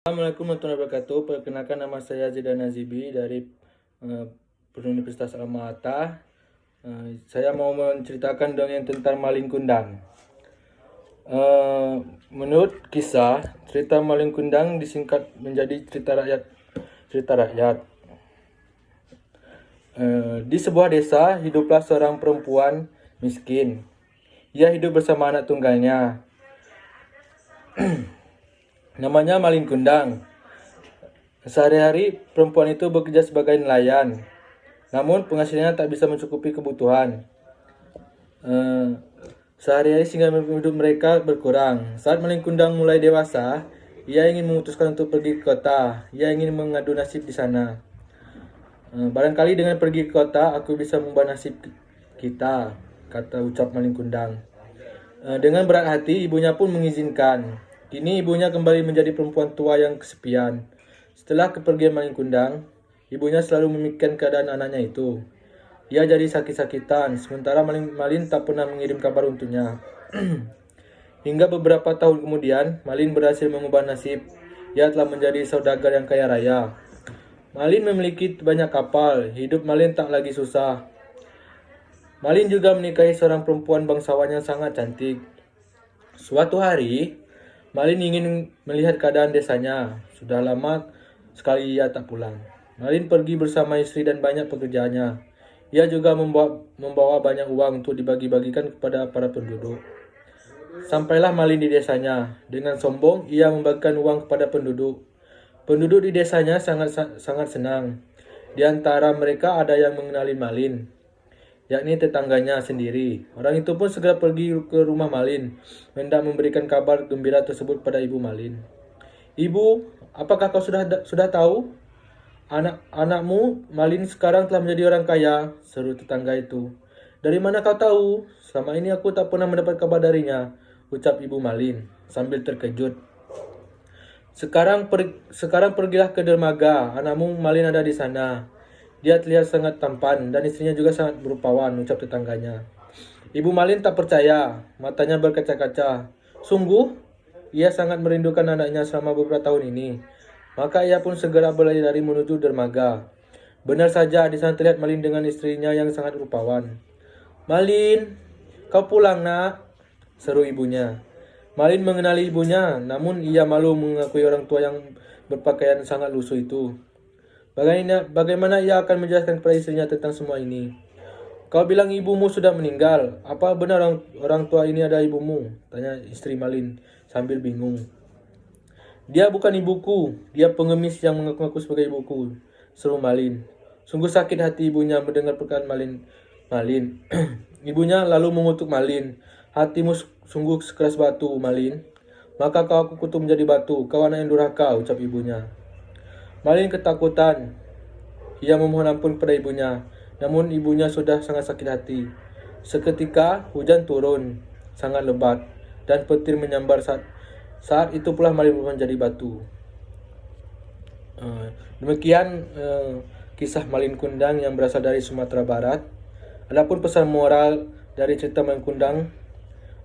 Assalamualaikum warahmatullahi wabarakatuh. Perkenalkan, nama saya Zidan Nazibi dari Universitas Alma-Ata. Saya mau menceritakan dongeng tentang Malin Kundang. Menurut kisah, cerita Malin Kundang disingkat menjadi cerita rakyat. Di sebuah desa hiduplah seorang perempuan miskin. Ia hidup bersama anak tunggalnya. Namanya Malin Kundang. Sehari-hari perempuan itu bekerja sebagai nelayan. Namun penghasilannya tak bisa mencukupi kebutuhan. Sehari-hari sehingga hidup mereka berkurang. Saat Malin Kundang mulai dewasa, ia ingin memutuskan untuk pergi ke kota. Ia ingin mengadu nasib di sana. Barangkali dengan pergi ke kota, aku bisa mengubah nasib kita, kata ucap Malin Kundang. Dengan berat hati, ibunya pun mengizinkan. Kini ibunya kembali menjadi perempuan tua yang kesepian. Setelah kepergian Malin Kundang, ibunya selalu memikirkan keadaan anaknya itu. Ia jadi sakit-sakitan, sementara Malin tak pernah mengirim kabar untuknya. Hingga beberapa tahun kemudian, Malin berhasil mengubah nasib. Ia telah menjadi saudagar yang kaya raya. Malin memiliki banyak kapal, hidup Malin tak lagi susah. Malin juga menikahi seorang perempuan bangsawan yang sangat cantik. Suatu hari, Malin ingin melihat keadaan desanya. Sudah lama sekali ia tak pulang. Malin pergi bersama istri dan banyak pekerjaannya. Ia juga membawa banyak uang untuk dibagi-bagikan kepada para penduduk. Sampailah Malin di desanya. Dengan sombong, ia membagikan uang kepada penduduk. Penduduk di desanya sangat senang. Di antara mereka ada yang mengenali Malin, yakni tetangganya sendiri. Orang itu pun segera pergi ke rumah Malin, hendak memberikan kabar gembira tersebut pada ibu Malin. "Ibu, apakah kau sudah tahu? Anakmu Malin sekarang telah menjadi orang kaya," seru tetangga itu. "Dari mana kau tahu? Selama ini aku tak pernah mendapat kabar darinya," ucap ibu Malin sambil terkejut. Sekarang pergilah ke dermaga. Anakmu Malin ada di sana. Dia terlihat sangat tampan dan istrinya juga sangat berupawan, ucap tetangganya. Ibu Malin tak percaya, matanya berkaca-kaca. Sungguh, ia sangat merindukan anaknya selama beberapa tahun ini. Maka ia pun segera berlari menuju dermaga. Benar saja, di sana terlihat Malin dengan istrinya yang sangat rupawan. "Malin, kau pulang nak," seru ibunya. Malin mengenali ibunya, namun ia malu mengakui orang tua yang berpakaian sangat lusuh itu. Bagaimana ia akan menjelaskan kepada istrinya tentang semua ini? "Kau bilang ibumu sudah meninggal. Apa benar orang tua ini ada ibumu?" tanya istri Malin sambil bingung. "Dia bukan ibuku, dia pengemis yang mengaku-ngaku sebagai ibuku," seru Malin. Sungguh sakit hati ibunya mendengar perkataan Malin. Ibunya lalu mengutuk Malin. "Hatimu sungguh sekeras batu, Malin. Maka kau aku kutuk menjadi batu. Kau anak yang durhaka," ucap ibunya. Malin ketakutan. Ia memohon ampun kepada ibunya, namun ibunya sudah sangat sakit hati. Seketika hujan turun, sangat lebat, dan petir menyambar saat itu pula Malin berubah menjadi batu. Demikian kisah Malin Kundang yang berasal dari Sumatera Barat. Adapun pesan moral dari cerita Malin Kundang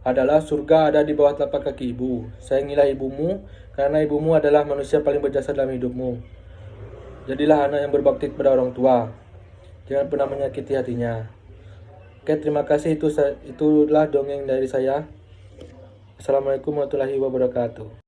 adalah surga ada di bawah telapak kaki ibu. Sayangilah ibumu, karena ibumu adalah manusia paling berjasa dalam hidupmu. Jadilah anak yang berbakti kepada orang tua. Jangan pernah menyakiti hatinya. Oke, terima kasih. Itulah dongeng dari saya. Assalamualaikum warahmatullahi wabarakatuh.